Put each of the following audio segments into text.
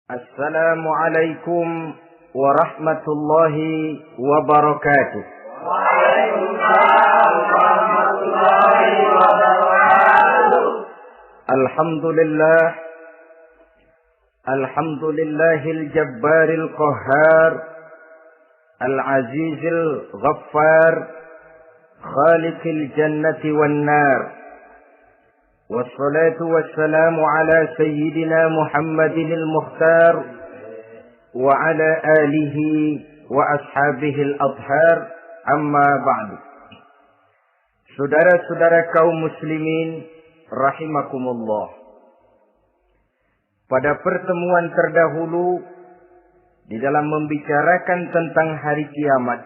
Assalamualaikum warahmatullahi wabarakatuh. Waalaikumsalam warahmatullahi wabarakatuh. Alhamdulillahil jabbaril qahhar, al-azizil ghaffar, khaliqil jannati wan nar. Wassalatu wassalamu ala sayyidina Muhammadinil Mukhtar wa ala alihi wa ashabihil adhar, amma ba'du. Saudara-saudara kaum muslimin rahimakumullah. Pada pertemuan terdahulu di dalam membicarakan tentang hari kiamat,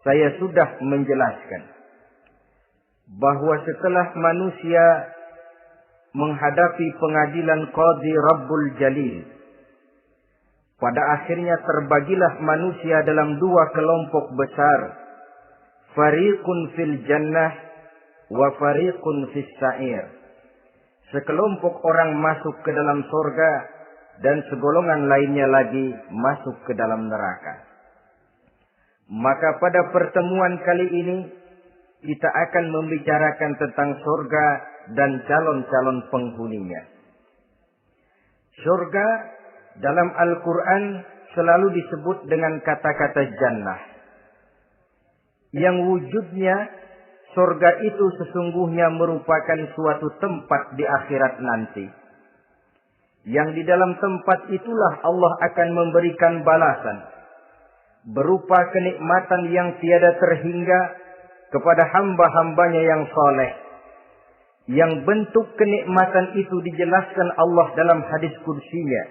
saya sudah menjelaskan bahwa setelah manusia menghadapi pengadilan Qadhi Rabbul Jalil, pada akhirnya terbagilah manusia dalam dua kelompok besar, fariqun fil jannah wa fariqun fis sa'ir. Sekelompok orang masuk ke dalam surga dan segolongan lainnya lagi masuk ke dalam neraka. Maka pada pertemuan kali ini kita akan membicarakan tentang surga dan calon-calon penghuninya. Surga dalam Al-Quran selalu disebut dengan kata-kata jannah, yang wujudnya surga itu sesungguhnya merupakan suatu tempat di akhirat nanti, yang di dalam tempat itulah Allah akan memberikan balasan berupa kenikmatan yang tiada terhingga kepada hamba-hambanya yang saleh, yang bentuk kenikmatan itu dijelaskan Allah dalam hadis kursinya.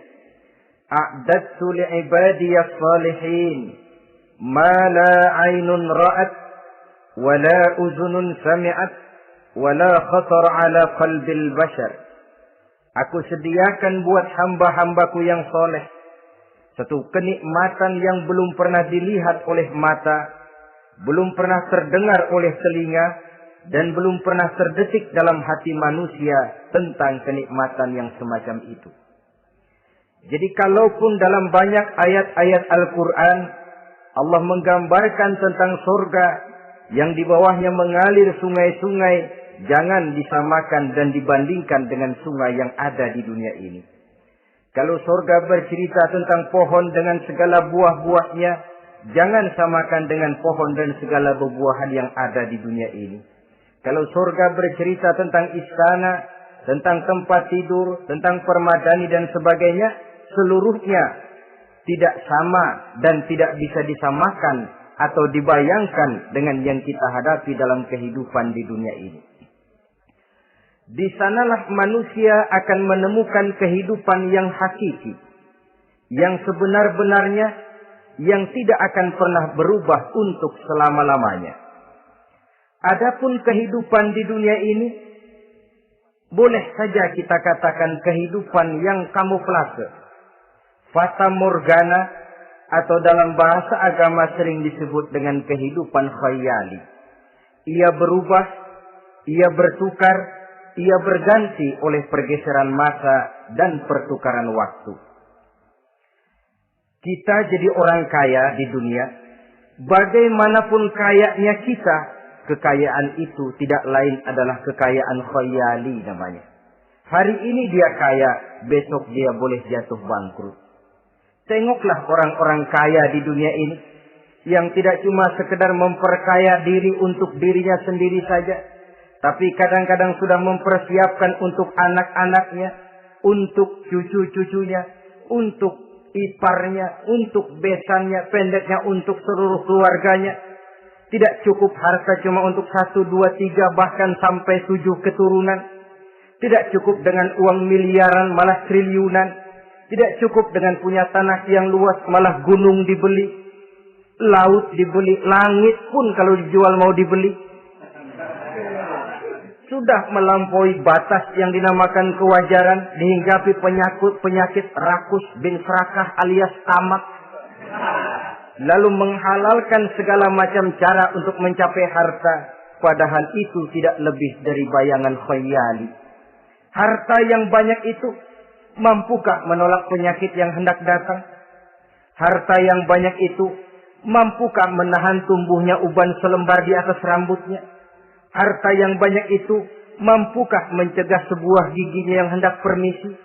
A'dadtu li'ibadiyas salihin ma la 'ainun ra'at wa la uzunun sami'at wa la khatar 'ala qalbil bashar. Aku sediakan buat hamba-hambaku yang saleh satu kenikmatan yang belum pernah dilihat oleh mata, belum pernah terdengar oleh telinga, dan belum pernah terdetik dalam hati manusia tentang kenikmatan yang semacam itu. Jadi kalaupun dalam banyak ayat-ayat Al-Quran Allah menggambarkan tentang surga yang di bawahnya mengalir sungai-sungai, jangan disamakan dan dibandingkan dengan sungai yang ada di dunia ini. Kalau surga bercerita tentang pohon dengan segala buah-buahnya, jangan samakan dengan pohon dan segala buah-buahan yang ada di dunia ini. Kalau surga bercerita tentang istana, tentang tempat tidur, tentang permadani dan sebagainya, seluruhnya tidak sama dan tidak bisa disamakan atau dibayangkan dengan yang kita hadapi dalam kehidupan di dunia ini. Di sanalah manusia akan menemukan kehidupan yang hakiki, yang sebenar-benarnya, yang tidak akan pernah berubah untuk selama-lamanya. Adapun kehidupan di dunia ini, boleh saja kita katakan kehidupan yang kamuflase, fata morgana, atau dalam bahasa agama sering disebut dengan kehidupan khayali. Ia berubah, ia bertukar, ia berganti oleh pergeseran masa dan pertukaran waktu. Kita jadi orang kaya di dunia, bagaimanapun kayanya kita, kekayaan itu tidak lain adalah kekayaan khayali namanya. Hari ini dia kaya, besok dia boleh jatuh bangkrut. Tengoklah orang-orang kaya di dunia ini, yang tidak cuma sekedar memperkaya diri untuk dirinya sendiri saja, tapi kadang-kadang sudah mempersiapkan untuk anak-anaknya, untuk cucu-cucunya, untuk iparnya, untuk besannya, pendeknya untuk seluruh keluarganya. Tidak cukup harta cuma untuk 1, 2, 3, bahkan sampai 7 keturunan. Tidak cukup dengan uang miliaran, malah triliunan. Tidak cukup dengan punya tanah yang luas, malah gunung dibeli, laut dibeli, langit pun kalau dijual mau dibeli. Sudah melampaui batas yang dinamakan kewajaran, dihinggapi penyakit rakus bin serakah alias tamak. Lalu menghalalkan segala macam cara untuk mencapai harta, padahal itu tidak lebih dari bayangan khayali. Harta yang banyak itu mampukah menolak penyakit yang hendak datang? Harta yang banyak itu, mampukah menahan tumbuhnya uban selembar di atas rambutnya? Harta yang banyak itu, mampukah mencegah sebuah giginya yang hendak permisi?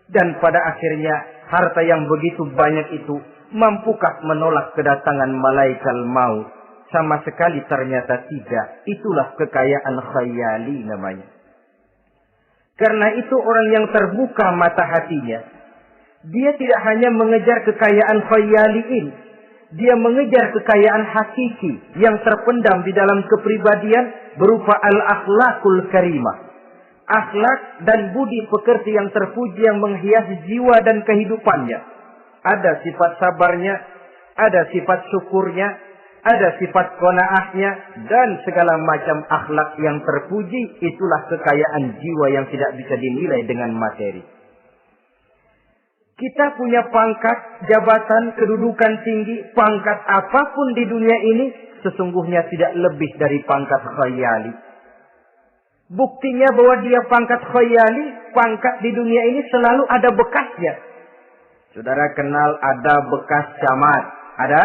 Dan pada akhirnya, harta yang begitu banyak itu, mampukah menolak kedatangan malaikat maut? Sama sekali ternyata tidak. Itulah kekayaan khayali namanya. Karena itu orang yang terbuka mata hatinya, dia tidak hanya mengejar kekayaan khayali ini, dia mengejar kekayaan hakiki yang terpendam di dalam kepribadian berupa al-akhlakul karimah. Akhlak dan budi pekerti yang terpuji yang menghiasi jiwa dan kehidupannya. Ada sifat sabarnya, ada sifat syukurnya, ada sifat qanaahnya, dan segala macam akhlak yang terpuji. Itulah kekayaan jiwa yang tidak bisa dinilai dengan materi. Kita punya pangkat, jabatan, kedudukan tinggi, pangkat apapun di dunia ini, sesungguhnya tidak lebih dari pangkat khayali. Buktinya bahwa dia pangkat khayali, pangkat di dunia ini selalu ada bekasnya. Saudara kenal ada bekas camat? Ada?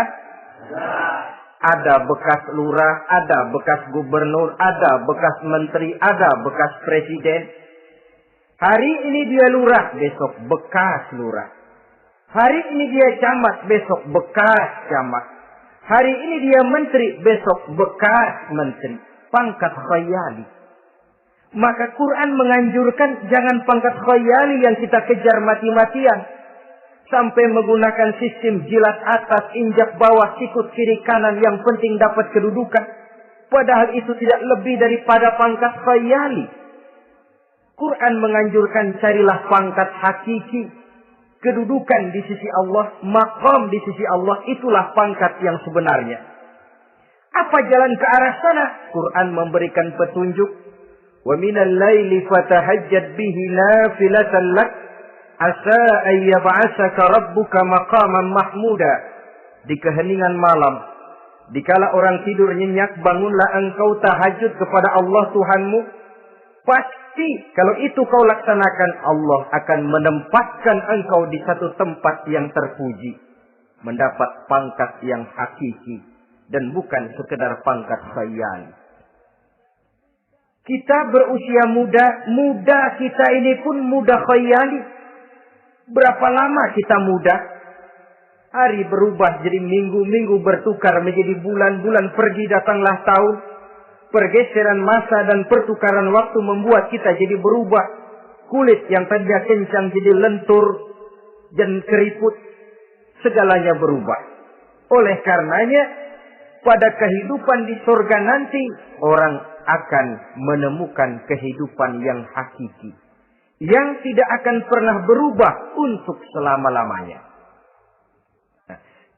Ada bekas lurah, ada bekas gubernur, ada bekas menteri, ada bekas presiden. Hari ini dia lurah, besok bekas lurah. Hari ini dia camat, besok bekas camat. Hari ini dia menteri, besok bekas menteri. Pangkat khayali. Maka Quran menganjurkan jangan pangkat khayali yang kita kejar mati-matian. Sampai menggunakan sistem jilat atas, injak bawah, sikut kiri kanan, yang penting dapat kedudukan. Padahal itu tidak lebih daripada pangkat khayali. Quran menganjurkan carilah pangkat hakiki. Kedudukan di sisi Allah, maqam di sisi Allah, itulah pangkat yang sebenarnya. Apa jalan ke arah sana? Quran memberikan petunjuk. Wa minal laili fatahajjad bihi nafilatan lak asa an yab'asaka rabbuka maqaman mahmuda. Di keheningan malam, dikala orang tidur nyenyak, bangunlah engkau tahajud kepada Allah Tuhanmu. Pasti kalau itu kau laksanakan, Allah akan menempatkan engkau di satu tempat yang terpuji. Mendapat pangkat yang hakiki. Dan bukan sekedar pangkat khayal. Kita berusia muda kita ini pun muda khayali. Berapa lama kita muda? Hari berubah jadi minggu bertukar menjadi bulan pergi datanglah tahun. Pergeseran masa dan pertukaran waktu membuat kita jadi berubah. Kulit yang tadinya kencang jadi lentur dan keriput. Segalanya berubah. Oleh karenanya, pada kehidupan di surga nanti, orang akan menemukan kehidupan yang hakiki. Yang tidak akan pernah berubah untuk selama-lamanya.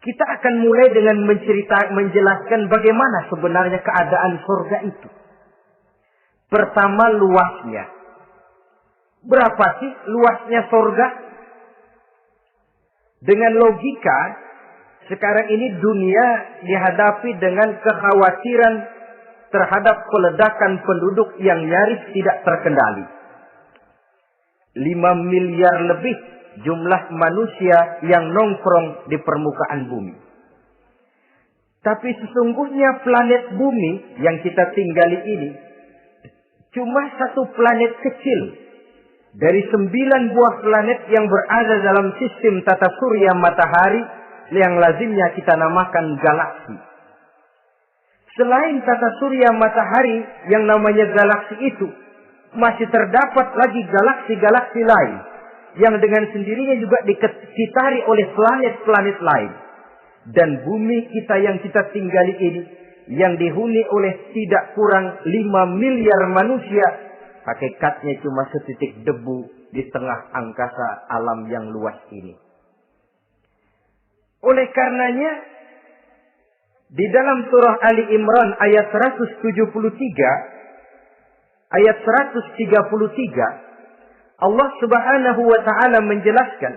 Kita akan mulai dengan menjelaskan bagaimana sebenarnya keadaan surga itu. Pertama, luasnya. Berapa sih luasnya surga? Dengan logika, sekarang ini dunia dihadapi dengan kekhawatiran terhadap peledakan penduduk yang nyaris tidak terkendali. 5 miliar lebih jumlah manusia yang nongkrong di permukaan bumi. Tapi sesungguhnya planet bumi yang kita tinggali ini cuma satu planet kecil dari 9 buah planet yang berada dalam sistem tata surya matahari yang lazimnya kita namakan galaksi. Selain tata surya matahari yang namanya galaksi itu, masih terdapat lagi galaksi-galaksi lain yang dengan sendirinya juga dikitari oleh planet-planet lain. Dan bumi kita yang kita tinggali ini, yang dihuni oleh tidak kurang 5 miliar manusia, hakikatnya cuma setitik debu di tengah angkasa alam yang luas ini. Oleh karenanya, di dalam surah Ali Imran ayat 173, ayat 133, Allah Subhanahu wa taala menjelaskan,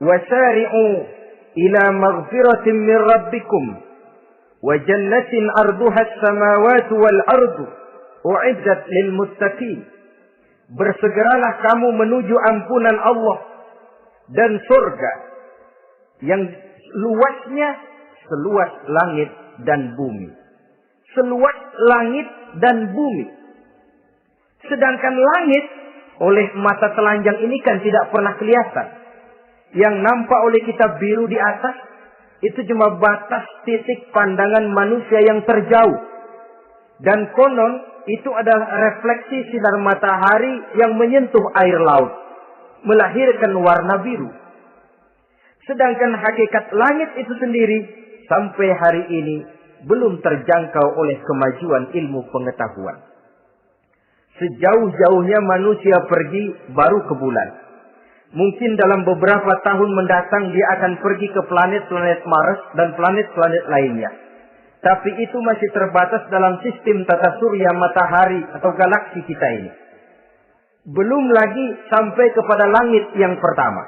"Wasari'u ila maghfiratin min rabbikum wa jannatin arduha as-samawati wal ardu u'iddat lil muttaqin." bersegeralah kamu menuju ampunan Allah dan surga yang luasnya seluas langit dan bumi. Seluas langit dan bumi. Sedangkan langit oleh mata telanjang ini kan tidak pernah kelihatan. Yang nampak oleh kita biru di atas itu cuma batas titik pandangan manusia yang terjauh. Dan konon itu adalah refleksi sinar matahari yang menyentuh air laut, melahirkan warna biru. Sedangkan hakikat langit itu sendiri sampai hari ini belum terjangkau oleh kemajuan ilmu pengetahuan. Sejauh-jauhnya manusia pergi baru ke bulan. Mungkin dalam beberapa tahun mendatang dia akan pergi ke planet-planet Mars dan planet-planet lainnya. Tapi itu masih terbatas dalam sistem tata surya matahari atau galaksi kita ini. Belum lagi sampai kepada langit yang pertama.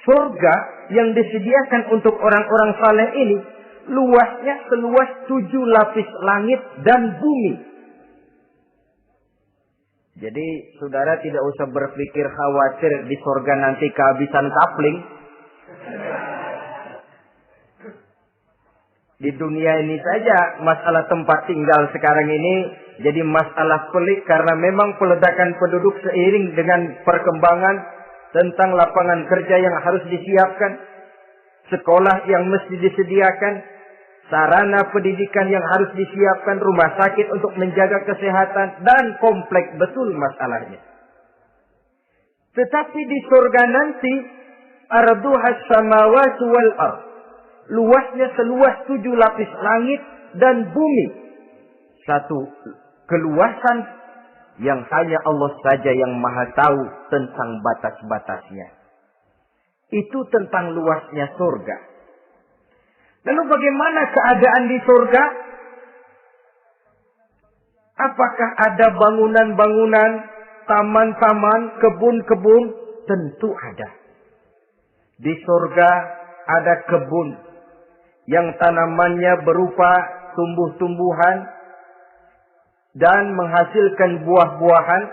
Surga yang disediakan untuk orang-orang saleh ini luasnya seluas 7 lapis langit dan bumi. Jadi saudara tidak usah berpikir khawatir di surga nanti kehabisan kapling. Di dunia ini saja masalah tempat tinggal sekarang ini jadi masalah pelik karena memang peledakan penduduk seiring dengan perkembangan tentang lapangan kerja yang harus disiapkan, sekolah yang mesti disediakan, sarana pendidikan yang harus disiapkan, rumah sakit untuk menjaga kesehatan, dan kompleks betul masalahnya. Tetapi di surga nanti, arduhas samawati wal ardh, luasnya seluas 7 lapis langit dan bumi. Satu keluasan yang hanya Allah saja yang maha tahu tentang batas-batasnya. Itu tentang luasnya surga. Lalu bagaimana keadaan di surga? Apakah ada bangunan-bangunan, taman-taman, kebun-kebun? Tentu ada. Di surga ada kebun yang tanamannya berupa tumbuh-tumbuhan dan menghasilkan buah-buahan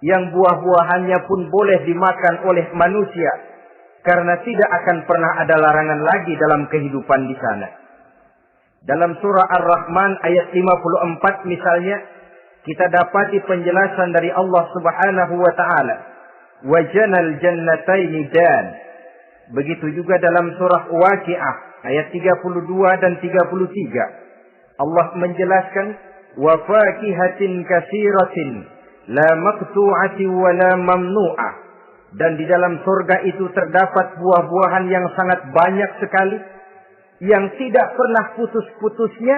yang buah-buahannya pun boleh dimakan oleh manusia karena tidak akan pernah ada larangan lagi dalam kehidupan di sana. Dalam surah Ar-Rahman ayat 54 misalnya kita dapati penjelasan dari Allah Subhanahu wa taala, "Wajanal jannataini dan." Begitu juga dalam surah Waqiah ayat 32 dan 33. Allah menjelaskan, "Wa fakihatin katsiratin la maqtu'atin wa la mamnu'ah." Dan di dalam surga itu terdapat buah-buahan yang sangat banyak sekali yang tidak pernah putus-putusnya,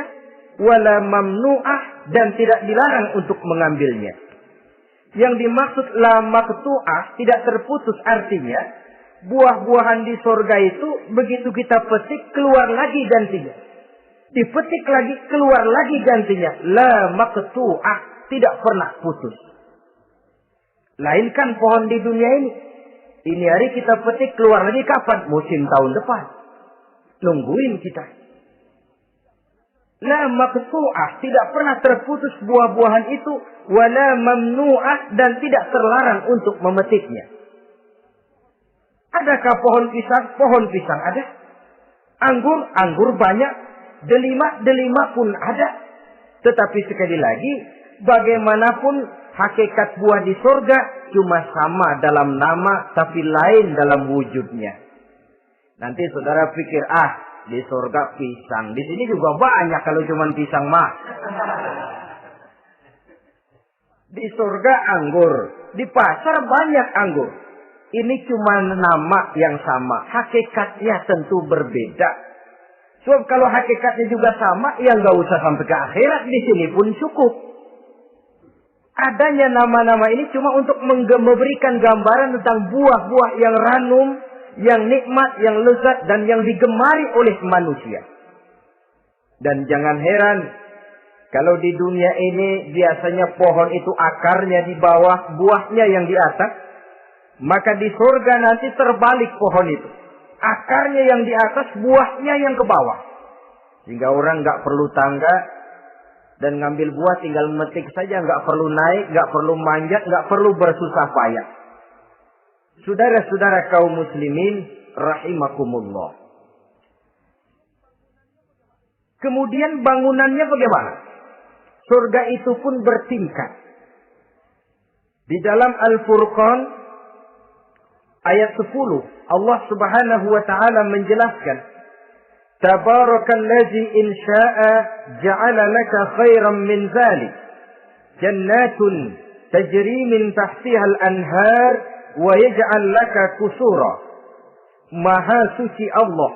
wala mamnu'ah, dan tidak dilarang untuk mengambilnya. Yang dimaksud la maqtu'ah, tidak terputus, artinya buah-buahan di surga itu begitu kita petik keluar lagi gantinya. Dipetik lagi keluar lagi gantinya. La maqtu'ah, tidak pernah putus. Lainkan pohon di dunia ini. Ini hari kita petik keluar lagi kapan? Musim tahun depan. Nungguin kita. La maqtu'ah, tidak pernah terputus buah-buahan itu. Wala mamnu'ah, dan tidak terlarang untuk memetiknya. Adakah pohon pisang? Pohon pisang ada. Anggur banyak. Delima pun ada. Tetapi sekali lagi, bagaimanapun hakikat buah di surga cuma sama dalam nama, tapi lain dalam wujudnya. Nanti saudara pikir, di surga pisang. Di sini juga banyak kalau cuma pisang mah. Di surga anggur. Di pasar banyak anggur. Ini cuma nama yang sama. Hakikatnya tentu berbeda. Sebab kalau hakikatnya juga sama, ya nggak usah sampai ke akhirat. Di sini pun cukup. Adanya nama-nama ini cuma untuk memberikan gambaran tentang buah-buah yang ranum, yang nikmat, yang lezat, dan yang digemari oleh manusia. Dan jangan heran, kalau di dunia ini biasanya pohon itu akarnya di bawah, buahnya yang di atas, maka di surga nanti terbalik pohon itu. Akarnya yang di atas, buahnya yang ke bawah. Sehingga orang nggak perlu tangga, Dan ngambil buah tinggal metik saja, nggak perlu naik, nggak perlu manjat, nggak perlu bersusah payah. Saudara-saudara kaum muslimin rahimakumullah. Kemudian bangunannya bagaimana? Surga itu pun bertingkat. Di dalam Al-Furqan ayat 10 Allah Subhanahu wa taala menjelaskan, Tabarakalladzi in syaa'a ja'ala laka khairan min dzalik jannatun tajri min tahtiha al-anhar wa yaj'al laka qusura. Maha suci Allah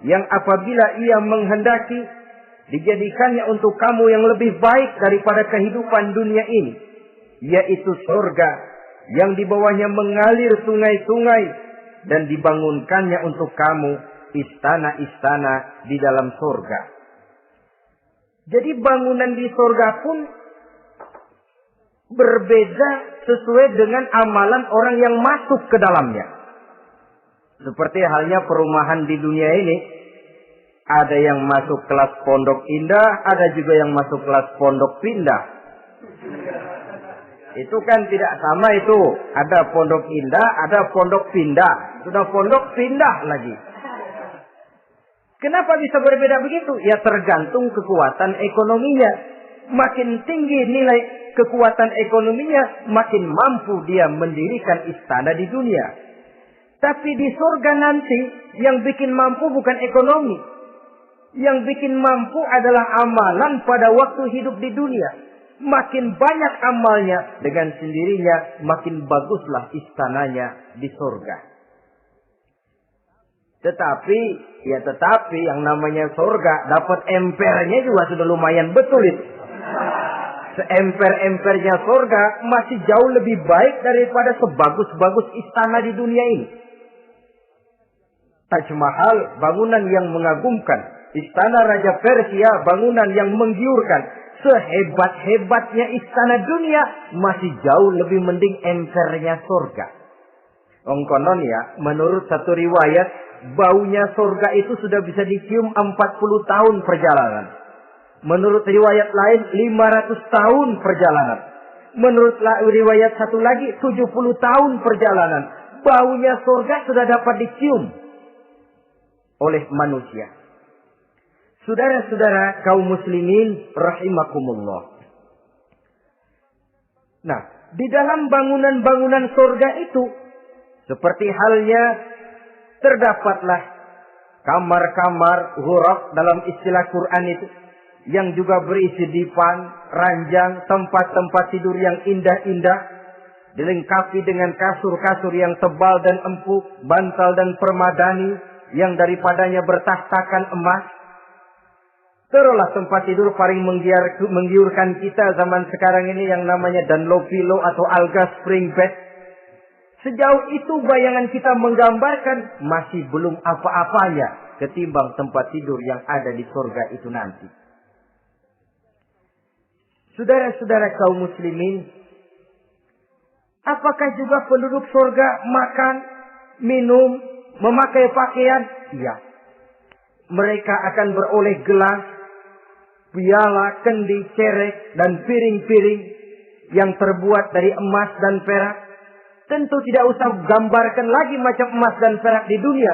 yang apabila ia menghendaki dijadikannya untuk kamu yang lebih baik daripada kehidupan dunia ini, yaitu surga yang di bawahnya mengalir sungai-sungai dan dibangunkannya untuk kamu istana-istana di dalam surga. Jadi bangunan di surga pun berbeda sesuai dengan amalan orang yang masuk ke dalamnya. Seperti halnya perumahan di dunia ini, ada yang masuk kelas pondok indah, ada juga yang masuk kelas pondok pindah. Itu kan tidak sama itu. Ada pondok indah, ada pondok pindah. Sudah pondok pindah lagi. Kenapa bisa berbeda begitu? Ya tergantung kekuatan ekonominya. Makin tinggi nilai kekuatan ekonominya, makin mampu dia mendirikan istana di dunia. Tapi di surga nanti, yang bikin mampu bukan ekonomi. Yang bikin mampu adalah amalan pada waktu hidup di dunia. Makin banyak amalnya, dengan sendirinya makin baguslah istananya di surga. Tetapi yang namanya surga, dapat empernya juga sudah lumayan betul itu. Seemper-empernya surga masih jauh lebih baik daripada sebagus-bagus istana di dunia ini. Taj Mahal, bangunan yang mengagumkan. Istana Raja Persia, bangunan yang menggiurkan. Sehebat-hebatnya istana dunia, masih jauh lebih mending empernya surga. Konon ya, menurut satu riwayat, baunya surga itu sudah bisa dicium 40 tahun perjalanan. Menurut riwayat lain 500 tahun perjalanan. Menurut riwayat satu lagi 70 tahun perjalanan. Baunya surga sudah dapat dicium oleh manusia. Saudara-saudara kaum muslimin rahimakumullah. Nah, di dalam bangunan-bangunan surga itu, seperti halnya terdapatlah kamar-kamar ghuraf dalam istilah Quran itu, yang juga berisi dipan, ranjang, tempat-tempat tidur yang indah-indah, dilengkapi dengan kasur-kasur yang tebal dan empuk, bantal dan permadani yang daripadanya bertahtakan emas. Terulah tempat tidur paling menggiurkan kita zaman sekarang ini yang namanya Dunlopillow atau Alga Spring Bed. Sejauh itu bayangan kita menggambarkan masih belum apa-apanya ketimbang tempat tidur yang ada di surga itu nanti. Saudara-saudara kaum muslimin, apakah juga penduduk surga makan, minum, memakai pakaian? Iya. Mereka akan beroleh gelas, piala, kendi, cerek, dan piring-piring yang terbuat dari emas dan perak. Tentu tidak usah gambarkan lagi macam emas dan perak di dunia.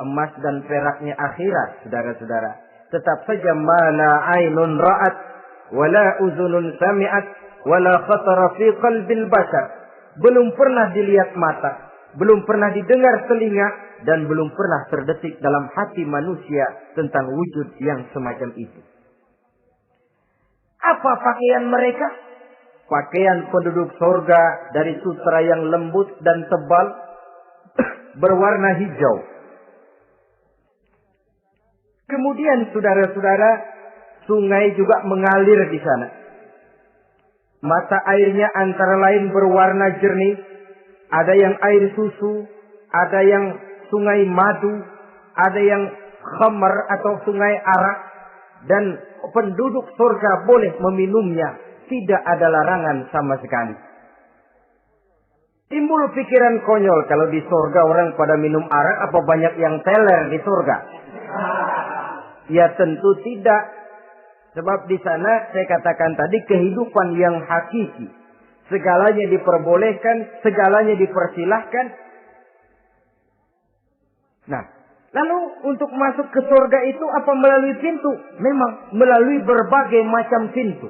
Emas dan peraknya akhirat, saudara-saudara. Tetap saja mana ainun ra'at, wala uzunun sami'at, wala khatara fi qalbil bashar. Belum pernah dilihat mata, belum pernah didengar telinga, dan belum pernah terdetik dalam hati manusia tentang wujud yang semacam itu. Apa pakaian mereka? Pakaian penduduk surga dari sutra yang lembut dan tebal, berwarna hijau. Kemudian saudara-saudara, sungai juga mengalir di sana. Mata airnya antara lain berwarna jernih. Ada yang air susu, ada yang sungai madu, ada yang khamar atau sungai arak. Dan penduduk surga boleh meminumnya. Tidak ada larangan sama sekali. Timbul pikiran konyol, kalau di surga orang pada minum arak, apa banyak yang teler di surga? Ya tentu tidak. Sebab di sana saya katakan tadi kehidupan yang hakiki. Segalanya diperbolehkan, segalanya dipersilahkan. Nah, lalu untuk masuk ke surga itu apa melalui pintu? Memang melalui berbagai macam pintu.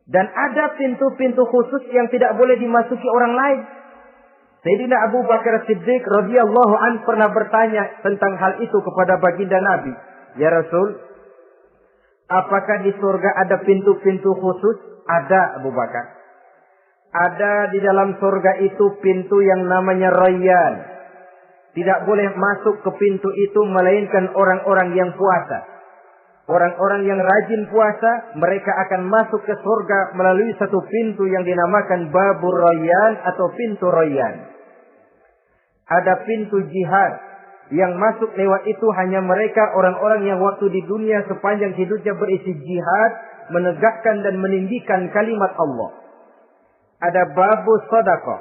Dan ada pintu-pintu khusus yang tidak boleh dimasuki orang lain. Sayyidina Abu Bakar Siddiq radhiyallahu an pernah bertanya tentang hal itu kepada baginda Nabi. Ya Rasul, apakah di surga ada pintu-pintu khusus? Ada, Abu Bakar. Ada di dalam surga itu pintu yang namanya Rayyan. Tidak boleh masuk ke pintu itu melainkan orang-orang yang puasa. Orang-orang yang rajin puasa, mereka akan masuk ke surga melalui satu pintu yang dinamakan Babur Rayyan atau pintu Rayyan. Ada pintu jihad yang masuk lewat itu hanya mereka orang-orang yang waktu di dunia sepanjang hidupnya berisi jihad, menegakkan dan meninggikan kalimat Allah. Ada Babus Sadaqah,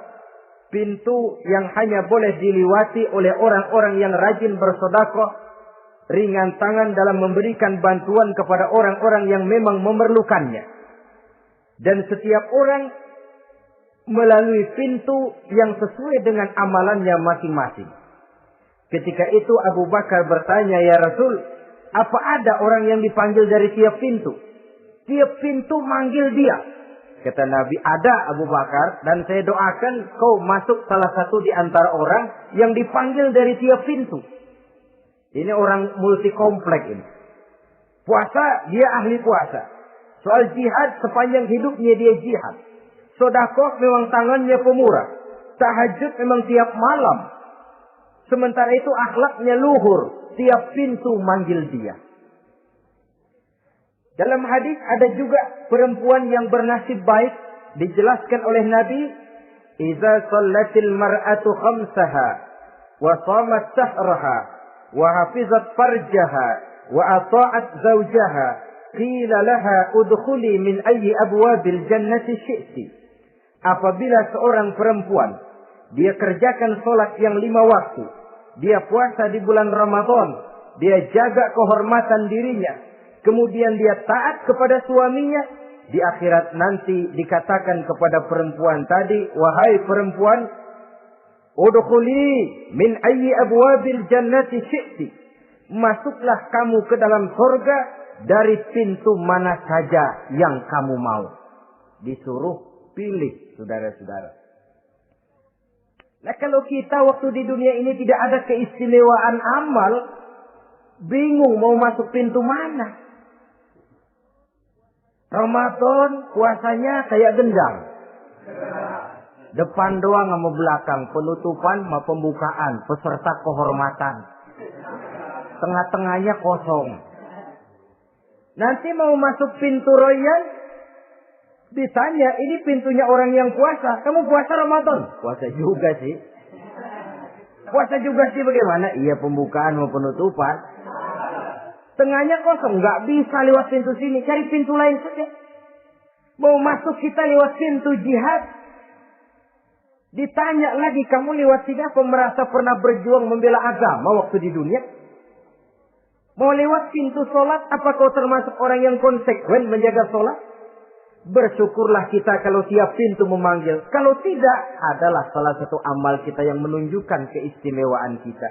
pintu yang hanya boleh dilewati oleh orang-orang yang rajin bersedekah, ringan tangan dalam memberikan bantuan kepada orang-orang yang memang memerlukannya. Dan setiap orang melalui pintu yang sesuai dengan amalannya masing-masing. Ketika itu Abu Bakar bertanya, ya Rasul, apa ada orang yang dipanggil dari tiap pintu? Tiap pintu manggil dia. Kata Nabi, ada Abu Bakar, dan saya doakan kau masuk salah satu di antara orang yang dipanggil dari tiap pintu. Ini orang multi komplek ini. Puasa, dia ahli puasa. Soal jihad, sepanjang hidupnya dia jihad. Sedekah memang tangannya pemurah. Tahajud memang tiap malam. Sementara itu akhlaknya luhur. Tiap pintu manggil dia. Dalam hadis ada juga perempuan yang bernasib baik. Dijelaskan oleh Nabi. Iza sallatil mar'atu khamsaha. Wa samat sahraha. Wa hafizat farjaha wa ata'at zawjaha qila laha udkhuli min ayyi abwabil jannati syi'ti. Apabila seorang perempuan dia kerjakan salat yang 5 waktu, dia puasa di bulan Ramadan, dia jaga kehormatan dirinya, kemudian dia taat kepada suaminya, di akhirat nanti dikatakan kepada perempuan tadi, wahai perempuan, udkhuli min ayyi abwabil jannati syi'ti. Masuklah kamu ke dalam surga dari pintu mana saja yang kamu mau. Disuruh pilih, saudara-saudara. Nah, kalau kita waktu di dunia ini tidak ada keistimewaan amal, bingung mau masuk pintu mana. Ramadan puasanya kayak gendang. Depan doang sama belakang, penutupan sama pembukaan, peserta kehormatan. Tengah-tengahnya kosong. Nanti mau masuk pintu Rayyan, ditanya, ini pintunya orang yang puasa. Kamu puasa Ramadan? Puasa juga sih. Puasa juga sih bagaimana? Iya, pembukaan mau penutupan. Tengahnya kosong, nggak bisa lewat pintu sini, cari pintu lain saja. Mau masuk kita lewat pintu jihad. Ditanya lagi, kamu lewat sini apa merasa pernah berjuang membela agama waktu di dunia? Mau lewat pintu sholat, apa kau termasuk orang yang konsekuen menjaga sholat? Bersyukurlah kita kalau tiap pintu memanggil. Kalau tidak, adalah salah satu amal kita yang menunjukkan keistimewaan kita.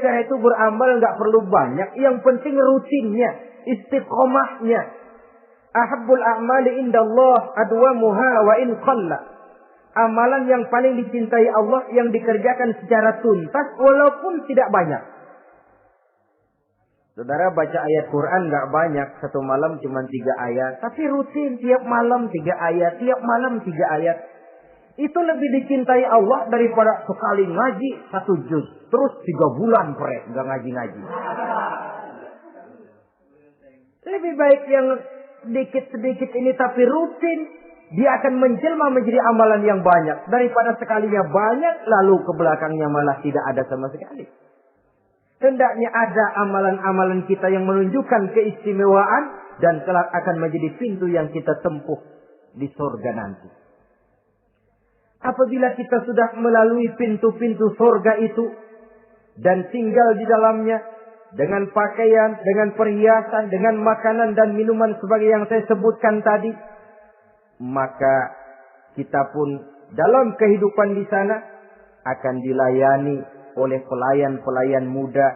Karena itu beramal nggak perlu banyak, yang penting rutinnya, istiqomahnya. Ahabbul a'mali indallah adwamuha wa in qalla. Amalan yang paling dicintai Allah yang dikerjakan secara tuntas walaupun tidak banyak. Saudara baca ayat Quran nggak banyak, satu malam cuma 3 ayat, tapi rutin tiap malam 3 ayat, tiap malam 3 ayat. Itu lebih dicintai Allah daripada sekali ngaji 1 juz, terus 3 bulan nggak ngaji-ngaji. Lebih baik yang sedikit-sedikit ini tapi rutin, dia akan menjelma menjadi amalan yang banyak daripada sekalinya banyak lalu ke belakangnya malah tidak ada sama sekali. Hendaknya ada amalan-amalan kita yang menunjukkan keistimewaan dan kelak akan menjadi pintu yang kita tempuh di surga nanti. Apabila kita sudah melalui pintu-pintu surga itu dan tinggal di dalamnya, dengan pakaian, dengan perhiasan, dengan makanan dan minuman sebagai yang saya sebutkan tadi, maka kita pun dalam kehidupan di sana akan dilayani oleh pelayan-pelayan muda.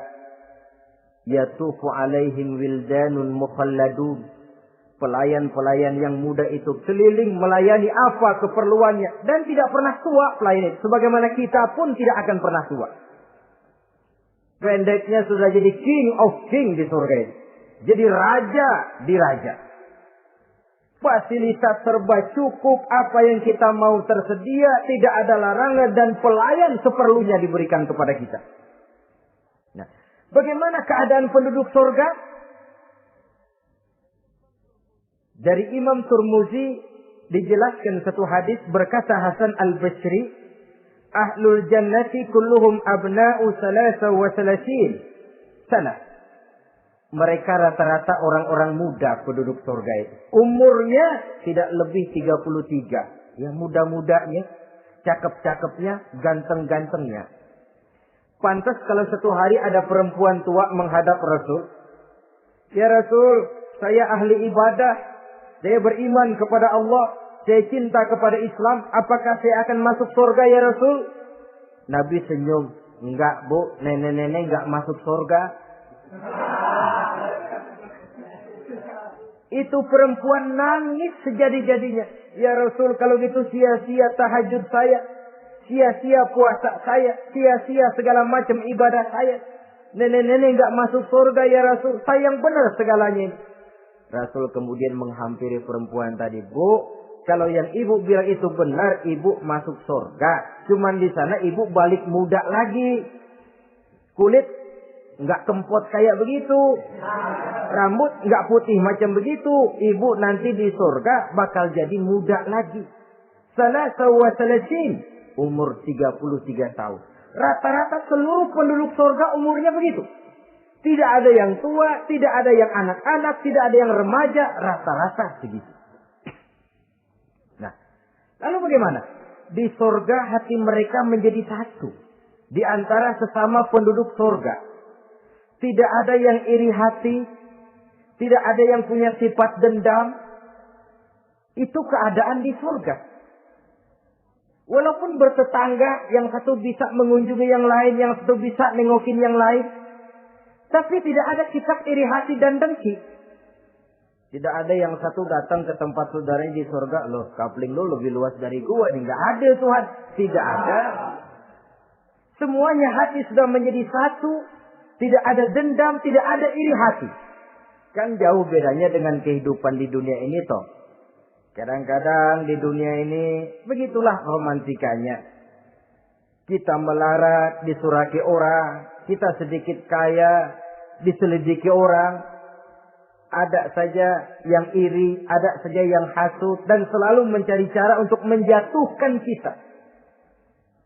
Yatufu alaihim wildanun mukhalladun. Pelayan-pelayan yang muda itu keliling melayani apa keperluannya dan tidak pernah tua pelayan itu, sebagaimana kita pun tidak akan pernah tua. Pendeknya sudah jadi king of king di surga ini. Jadi raja di raja. Fasilitas serba cukup, apa yang kita mau tersedia, tidak ada larangan dan pelayan seperlunya diberikan kepada kita. Nah, bagaimana keadaan penduduk surga? Dari Imam Turmuzi dijelaskan satu hadis, berkata Hasan al-Basri, ahlul jannati kulluhum abna'u salasa wa salasin sana. Mereka rata-rata orang-orang muda penduduk surga itu. Umurnya tidak lebih 33. Ya, muda-mudanya, cakep-cakepnya, ganteng-gantengnya. Pantas kalau satu hari ada perempuan tua menghadap Rasul. Ya Rasul, saya ahli ibadah. Saya beriman kepada Allah. Saya cinta kepada Islam. Apakah saya akan masuk surga ya Rasul? Nabi senyum. Enggak bu, nenek-nenek enggak masuk surga. Itu perempuan nangis sejadi-jadinya. Ya Rasul, kalau gitu sia-sia tahajud saya. Sia-sia puasa saya. Sia-sia segala macam ibadah saya. Nenek-nenek enggak masuk surga ya Rasul. Sayang benar segalanya ini. Rasul kemudian menghampiri perempuan tadi. Bu, kalau yang ibu bilang itu benar, ibu masuk surga. Cuman di sana ibu balik muda lagi. Kulit nggak kempot kayak begitu. Rambut nggak putih macam begitu. Ibu nanti di surga bakal jadi muda lagi. Salasa wa salasin. Umur 33 tahun. Rata-rata seluruh penduduk surga umurnya begitu. Tidak ada yang tua, tidak ada yang anak-anak, tidak ada yang remaja, rata-rata segitu. Nah, lalu bagaimana? Di surga hati mereka menjadi satu. Di antara sesama penduduk surga. Tidak ada yang iri hati, tidak ada yang punya sifat dendam. Itu keadaan di surga. Walaupun bertetangga, yang satu bisa mengunjungi yang lain, yang satu bisa nengokin yang lain. Tapi tidak ada sifat iri hati dan dengki. Tidak ada yang satu datang ke tempat saudaranya di surga. Loh, kapling lo lebih luas dari gua. Ini nggak ada Tuhan. Tidak ada. Semuanya hati sudah menjadi satu. Tidak ada dendam, tidak ada iri hati. Kan jauh bedanya dengan kehidupan di dunia ini toh. Kadang-kadang di dunia ini begitulah romantikanya. Kita melarat, disuraki orang. Kita sedikit kaya, diselidiki orang. Ada saja yang iri, ada saja yang hasut. Dan selalu mencari cara untuk menjatuhkan kita.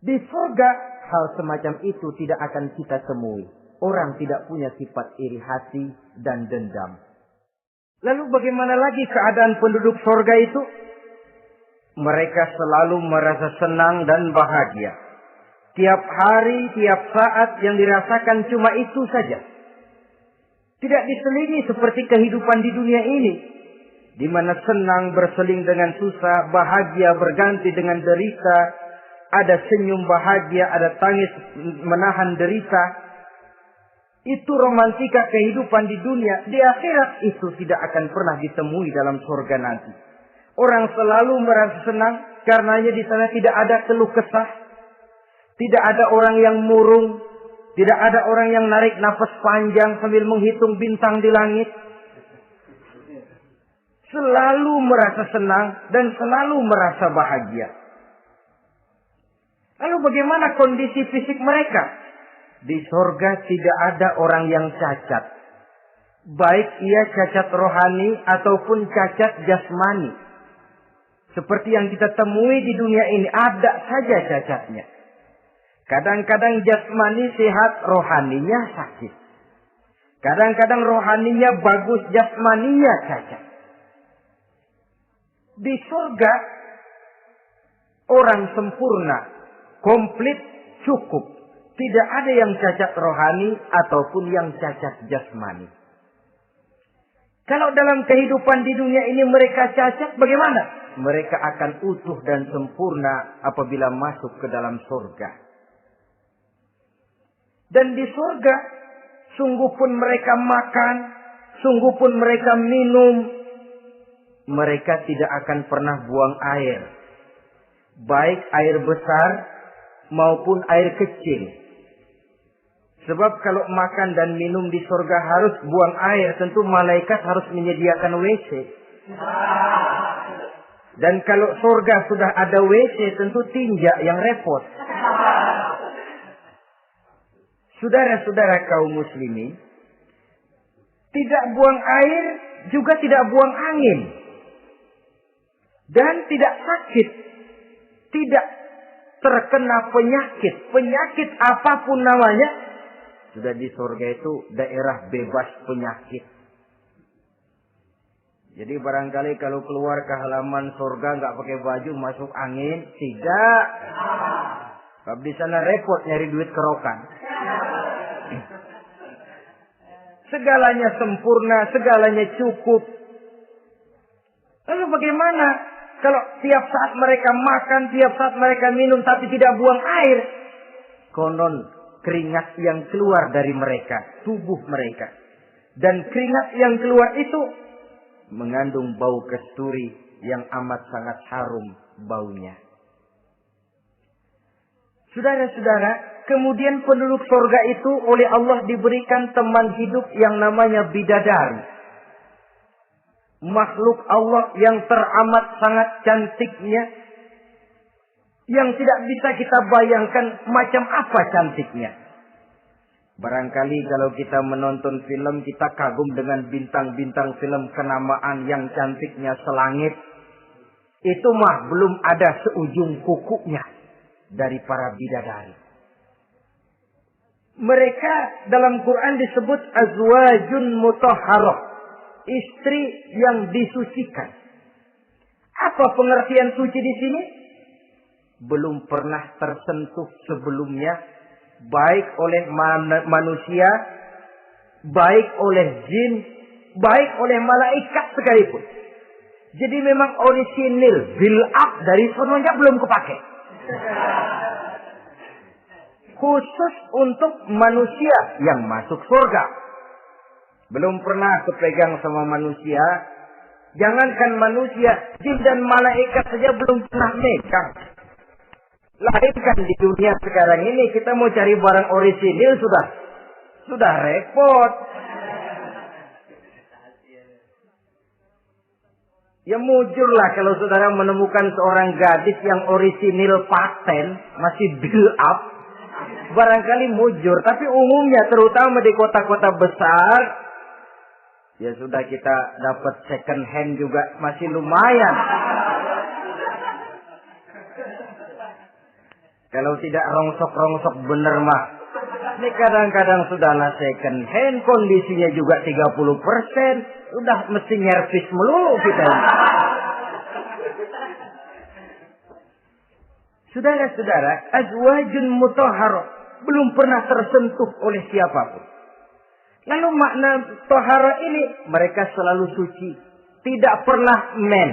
Di surga, hal semacam itu tidak akan kita temui. Orang tidak punya sifat iri hati dan dendam. Lalu bagaimana lagi keadaan penduduk surga itu? Mereka selalu merasa senang dan bahagia. Tiap hari, tiap saat yang dirasakan cuma itu saja. Tidak diselingi seperti kehidupan di dunia ini. Di mana senang berseling dengan susah, bahagia berganti dengan derita. Ada senyum bahagia, ada tangis menahan derita. Itu romantika kehidupan di dunia. Di akhirat itu tidak akan pernah ditemui dalam surga nanti. Orang selalu merasa senang karenanya di sana tidak ada keluh kesah. Tidak ada orang yang murung. Tidak ada orang yang narik nafas panjang sambil menghitung bintang di langit. Selalu merasa senang dan selalu merasa bahagia. Lalu bagaimana kondisi fisik mereka? Di surga tidak ada orang yang cacat. Baik ia cacat rohani ataupun cacat jasmani. Seperti yang kita temui di dunia ini, ada saja cacatnya. Kadang-kadang jasmani sehat, rohaninya sakit. Kadang-kadang rohaninya bagus, jasmaninya cacat. Di surga, orang sempurna, komplit, cukup. Tidak ada yang cacat rohani ataupun yang cacat jasmani. Kalau dalam kehidupan di dunia ini mereka cacat, bagaimana? Mereka akan utuh dan sempurna apabila masuk ke dalam surga. Dan di surga, sungguh pun mereka makan, sungguh pun mereka minum, mereka tidak akan pernah buang air. Baik air besar maupun air kecil. Sebab kalau makan dan minum di surga harus buang air, tentu malaikat harus menyediakan WC. Dan kalau surga sudah ada WC, tentu tinja yang repot. Saudara-saudara kaum muslimin, tidak buang air, juga tidak buang angin. Dan tidak sakit. Tidak terkena penyakit. Penyakit apapun namanya, sudah di surga itu daerah bebas penyakit. Jadi barangkali kalau keluar ke halaman surga nggak pakai baju masuk angin, tidak. Kalau di sana repot nyari duit kerokan. Segalanya sempurna, segalanya cukup. Lalu bagaimana kalau tiap saat mereka makan, tiap saat mereka minum tapi tidak buang air? Konon keringat yang keluar dari mereka, tubuh mereka. Dan keringat yang keluar itu mengandung bau kasturi yang amat sangat harum baunya. Saudara-saudara, kemudian penduduk surga itu oleh Allah diberikan teman hidup yang namanya bidadari. Makhluk Allah yang teramat sangat cantiknya, yang tidak bisa kita bayangkan macam apa cantiknya. Barangkali kalau kita menonton film, kita kagum dengan bintang-bintang film kenamaan yang cantiknya selangit. Itu mah belum ada seujung kukunya dari para bidadari. Mereka dalam Quran disebut azwajun mutahharah, istri yang disucikan. Apa pengertian suci di sini? Belum pernah tersentuh sebelumnya, baik oleh manusia, baik oleh jin, baik oleh malaikat sekalipun. Jadi memang orisinil, build up dari sononya belum kepake. Khusus untuk manusia yang masuk surga. Belum pernah kepegang sama manusia. Jangankan manusia, jin dan malaikat saja belum pernah megang. Lahirkan di dunia sekarang ini kita mau cari barang orisinil sudah repot. Ya mujurlah kalau saudara menemukan seorang gadis yang orisinil paten, masih build up, barangkali mujur. Tapi umumnya terutama di kota-kota besar, ya sudah kita dapat second hand juga masih lumayan. Kalau tidak rongsok-rongsok bener mah. Ini kadang-kadang sudahlah second hand, kondisinya juga 30%. Udah mesti nyervis melulu kita. Saudara-saudara, azwajun mutahharah belum pernah tersentuh oleh siapapun. Lalu makna tahara ini, mereka selalu suci. Tidak pernah men.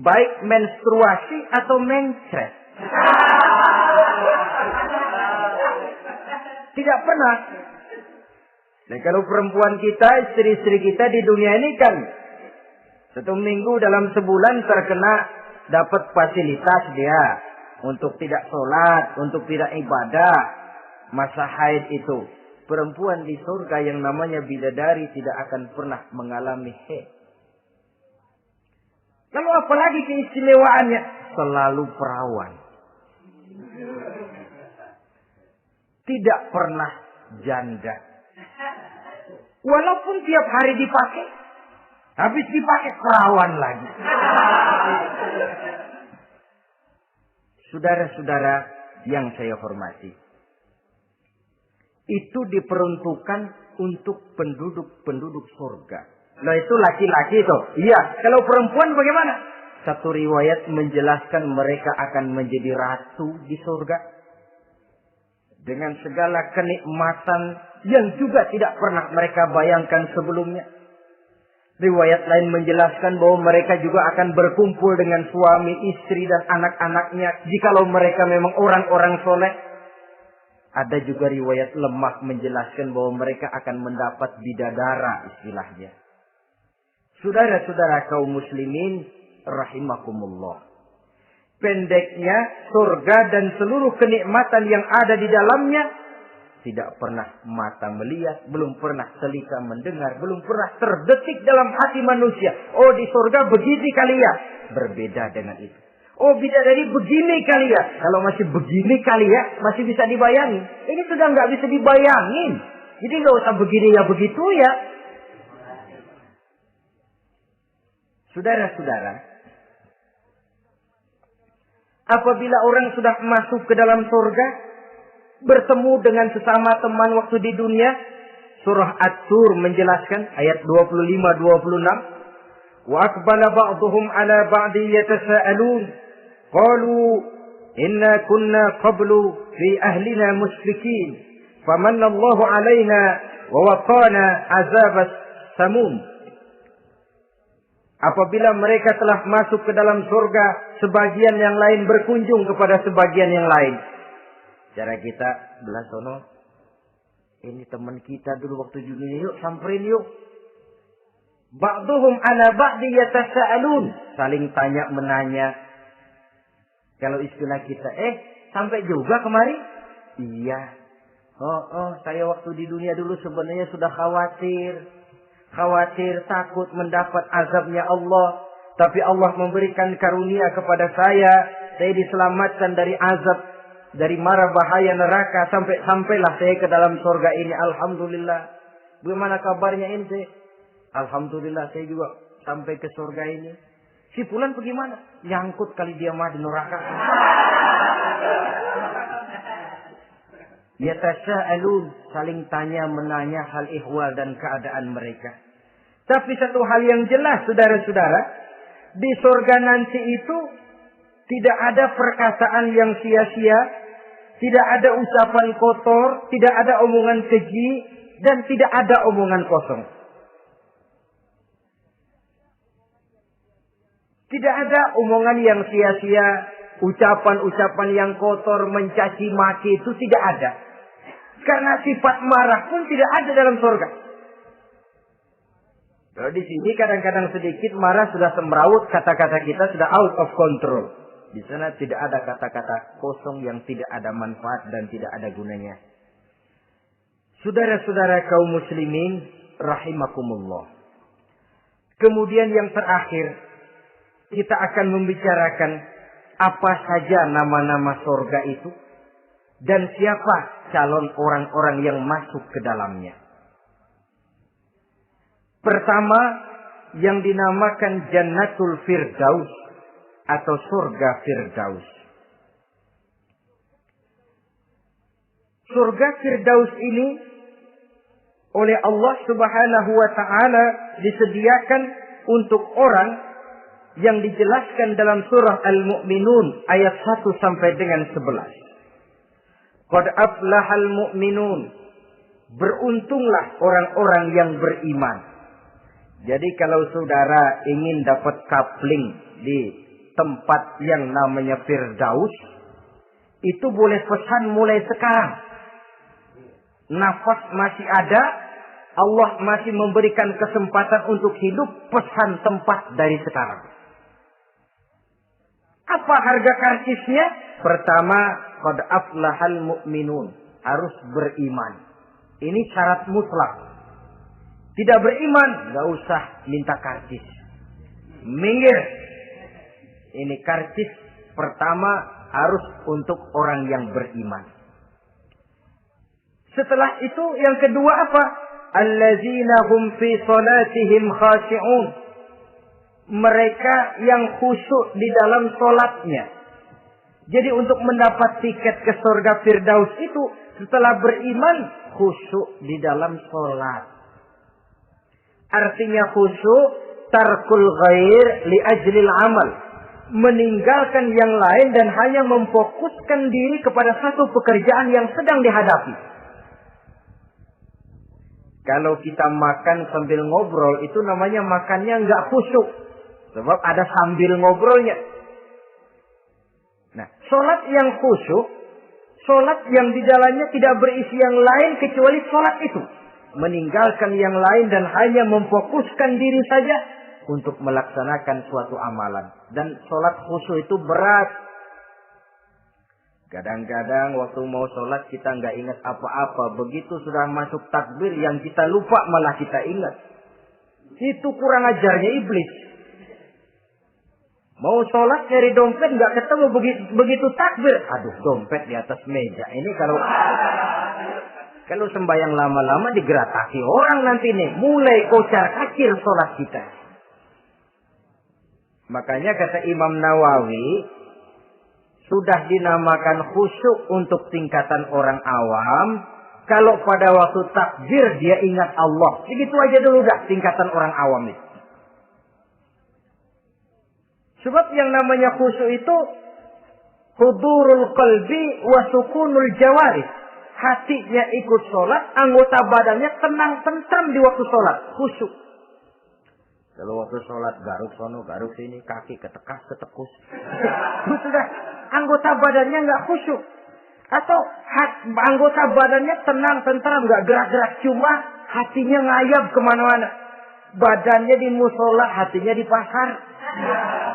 Baik menstruasi atau mencret. Tidak pernah. Nah kalau perempuan kita, istri-istri kita di dunia ini kan 1 minggu dalam sebulan terkena dapat fasilitas dia untuk tidak sholat, untuk tidak ibadah, masa haid itu. Perempuan di surga yang namanya bidadari tidak akan pernah mengalami haid. Lalu apalagi keistimewaannya? Selalu perawan. Tidak pernah janda. Walaupun tiap hari dipakai, habis dipakai perawan lagi. Saudara-saudara yang saya hormati, itu diperuntukkan untuk penduduk-penduduk surga. Nah itu laki-laki itu. Iya, kalau perempuan bagaimana? Satu riwayat menjelaskan mereka akan menjadi ratu di surga. dengan segala kenikmatan yang juga tidak pernah mereka bayangkan sebelumnya. Riwayat lain menjelaskan bahwa mereka juga akan berkumpul dengan suami, istri, dan anak-anaknya jikalau mereka memang orang-orang soleh. Ada juga riwayat lemah menjelaskan bahwa mereka akan mendapat bidadara istilahnya. Saudara-saudara kaum muslimin rahimakumullah. Pendeknya surga dan seluruh kenikmatan yang ada di dalamnya tidak pernah mata melihat, belum pernah telinga mendengar, belum pernah terdetik dalam hati manusia. Oh, di surga begini kali ya. Berbeda dengan itu. Oh, bidadari begini kali ya. Kalau masih begini kali ya, masih bisa dibayangin. Ini sudah nggak bisa dibayangin. Jadi nggak usah begini ya begitu ya. Saudara-saudara, apabila orang sudah masuk ke dalam surga, bertemu dengan sesama teman waktu di dunia, surah At-Tur menjelaskan ayat 25-26, wa aqbala ba'dhum 'ala ba'di yatasaalun qalu inna kunna qablu fi ahlina musyrikin famanna Allahu 'alaina wa waqana 'adzabas samum. Apabila mereka telah masuk ke dalam surga, sebagian yang lain berkunjung kepada sebagian yang lain. Cara kita belah sono, ini teman kita dulu waktu dunia, yuk samperin yuk. Ba'duhum ala ba'di yatasaalun, saling tanya menanya. Kalau istilah kita, sampai juga kemari? Iya. Saya waktu di dunia dulu sebenarnya sudah khawatir takut mendapat azabnya Allah, tapi Allah memberikan karunia kepada saya diselamatkan dari azab, dari mara bahaya neraka, sampailah saya ke dalam surga ini. Alhamdulillah. Bagaimana kabarnya ente? Alhamdulillah saya juga sampai ke surga ini. Si fulan bagaimana? Nyangkut kali dia mah di neraka. Yatasaalun, saling tanya menanya hal ihwal dan keadaan mereka. Tapi satu hal yang jelas, saudara-saudara, di surga nanti itu tidak ada perkataan yang sia-sia, tidak ada ucapan kotor, tidak ada omongan keji, dan tidak ada omongan kosong. Tidak ada omongan yang sia-sia, ucapan-ucapan yang kotor, mencaci maki, itu tidak ada. Karena sifat marah pun tidak ada dalam surga. Kalau di sini kadang-kadang sedikit marah sudah semrawut, kata-kata kita sudah out of control. Di sana tidak ada kata-kata kosong yang tidak ada manfaat dan tidak ada gunanya. Saudara-saudara kaum muslimin rahimakumullah. Kemudian yang terakhir, kita akan membicarakan apa saja nama-nama surga itu dan siapa calon orang-orang yang masuk ke dalamnya. Pertama, yang dinamakan Jannatul Firdaus atau surga Firdaus. Surga Firdaus ini oleh Allah Subhanahu wa taala disediakan untuk orang yang dijelaskan dalam surah Al-Mu'minun ayat 1 sampai dengan 11. Qad aflahal mu'minun. Beruntunglah orang-orang yang beriman. Jadi kalau saudara ingin dapat kapling di tempat yang namanya Firdaus, itu boleh pesan mulai sekarang. Nafas masih ada, Allah masih memberikan kesempatan untuk hidup, pesan tempat dari sekarang. Apa harga karcisnya? Pertama, qad aflahal mu'minun, harus beriman. Ini syarat mutlak. Tidak beriman, nggak usah minta karcis. Minggir. Ini karcis pertama harus untuk orang yang beriman. Setelah itu yang kedua apa? Allazina hum fi salatihim khashi'un. Mereka yang khusyuk di dalam solatnya. Jadi untuk mendapat tiket ke surga Firdaus itu setelah beriman khusyuk di dalam solat. Artinya khusyuk tarkul ghair li ajlil amal. meninggalkan yang lain dan hanya memfokuskan diri kepada satu pekerjaan yang sedang dihadapi. Kalau kita makan sambil ngobrol, itu namanya makannya nggak khusyuk. Sebab ada sambil ngobrolnya. Nah, sholat yang khusyuk, sholat yang di dalamnya tidak berisi yang lain kecuali sholat itu. Meninggalkan yang lain dan hanya memfokuskan diri saja untuk melaksanakan suatu amalan. Dan sholat khusyuk itu berat. Kadang-kadang waktu mau sholat kita nggak ingat apa-apa. Begitu sudah masuk takbir yang kita lupa malah kita ingat. Itu kurang ajarnya iblis. Mau sholat nyari dompet nggak ketemu, begitu takbir. Aduh, dompet di atas meja. Ini kalau sembahyang lama-lama digerataki orang nanti nih. Mulai kocar-kacir sholat kita. Makanya kata Imam Nawawi, sudah dinamakan khusyuk untuk tingkatan orang awam. Kalau pada waktu takbir dia ingat Allah. Begitu aja dulu dah tingkatan orang awam itu. Sebab yang namanya khusyuk itu hudurul qalbi wa sukunul jawarih. Hatinya ikut sholat, anggota badannya tenang tentram di waktu sholat. Khusyuk. Kalau waktu sholat garuk sono, garuk sini, kaki ketekas, ketekus. Sudah, anggota badannya nggak khusyuk. Atau anggota badannya tenang, tentram, nggak gerak-gerak. Cuma hatinya ngayap kemana-mana. Badannya di musola, hatinya di pasar.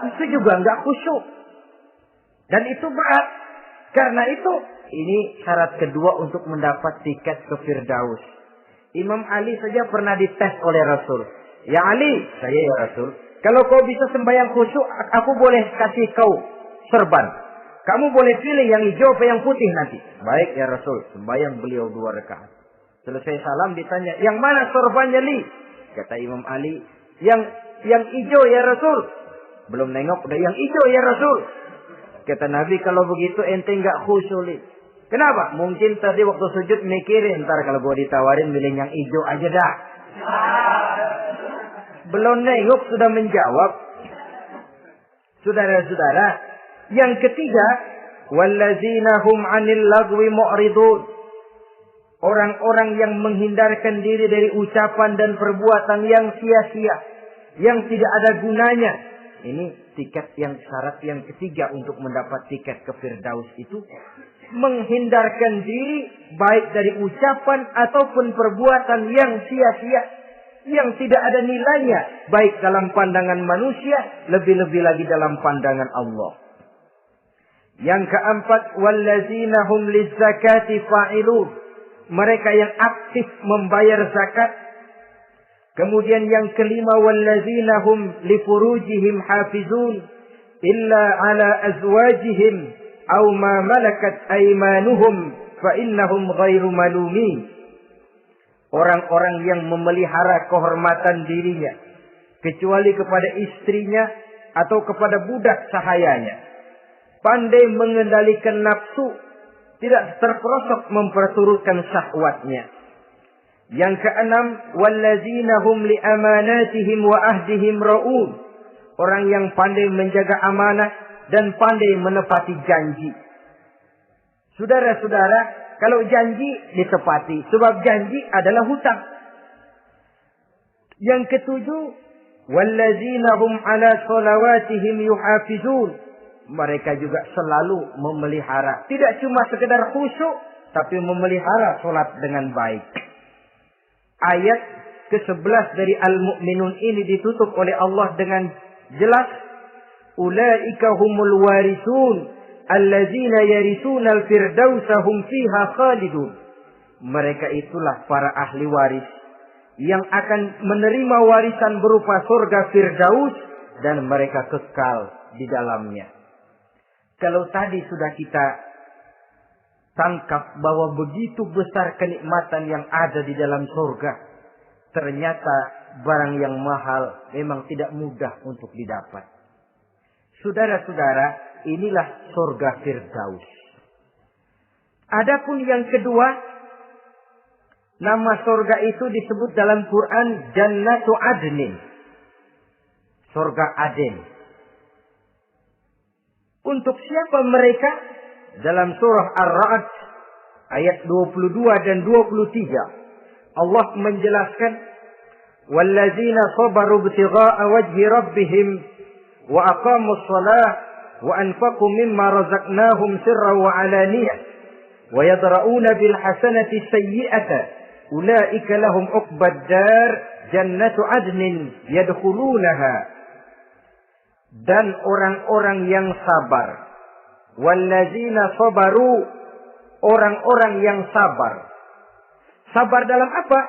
Itu juga nggak khusyuk. Dan itu berat. Karena itu, ini syarat kedua untuk mendapat tiket ke Firdaus. Imam Ali saja pernah dites oleh Rasul. Ya Ali, saya ya Rasul. Kalau kau bisa sembahyang khusyuk, aku boleh kasih kau serban. Kamu boleh pilih yang hijau atau yang putih nanti. Baik ya Rasul, sembahyang beliau 2 rakaat. Selesai salam ditanya, yang mana sorbannya Li? Kata Imam Ali, yang hijau ya Rasul. Belum nengok, udah yang hijau ya Rasul. Kata Nabi, kalau begitu ente nggak khusyuk Li. Kenapa? Mungkin tadi waktu sujud mikirin, ntar kalau gua ditawarin milih yang hijau aja dah. Belum nengok sudah menjawab. Saudara-saudara, yang ketiga, wallazina hum 'anil lagwi mu'ridun. Orang-orang yang menghindarkan diri dari ucapan dan perbuatan yang sia-sia, yang tidak ada gunanya. Ini tiket yang syarat yang ketiga untuk mendapat tiket ke Firdaus itu menghindarkan diri baik dari ucapan ataupun perbuatan yang sia-sia, yang tidak ada nilainya baik dalam pandangan manusia, lebih-lebih lagi dalam pandangan Allah. Yang keempat, wallazina hum lizzakati fa'ilun. Mereka yang aktif membayar zakat. Kemudian yang kelima, wallazina hum lifurujihim hafizun illa ala azwajihim aw ma malakat aymanuhum fa innahum ghairu malumin. Orang-orang yang memelihara kehormatan dirinya kecuali kepada istrinya atau kepada budak sahayanya. Pandai mengendalikan nafsu, tidak terperosok memperturutkan syahwatnya. Yang keenam, wallazina hum li amanatihim wa ahdihim ra'un. Orang yang pandai menjaga amanah dan pandai menepati janji. Saudara-saudara, kalau janji ditepati, sebab janji adalah hutang. Yang ketujuh, wallazina hum ala shalawatihim yuhafizun. Mereka juga selalu memelihara, tidak cuma sekedar khusyuk, tapi memelihara salat dengan baik. Ayat ke-11 dari Al-Mu'minun ini ditutup oleh Allah dengan jelas, ulaika humul warisun allazina yarisuna al-firdausa hum fiha khalidun. Mereka itulah para ahli waris yang akan menerima warisan berupa surga Firdaus dan mereka kekal di dalamnya. Kalau tadi sudah kita tangkap bahwa begitu besar kenikmatan yang ada di dalam surga, ternyata barang yang mahal memang tidak mudah untuk didapat. Saudara-saudara, inilah surga Firdaus. Adapun yang kedua, nama surga itu disebut dalam Quran Jannatu Adnin. Surga Aden. Untuk siapa mereka? Dalam surah Ar-Ra'd ayat 22 dan 23 Allah menjelaskan wallazina sabaru ibtigha'a wajhi rabbihim wa aqamus shalah wa anfaqu mimma razaqnahum sirran wa 'alaniyah wa yadra'una bil hasanati sayyi'ata ulaika lahum 'uqbad dar jannatu 'adnin yadkhulunaha. Dan orang-orang yang sabar, wallazina sabaru, orang-orang yang sabar. Sabar dalam apa?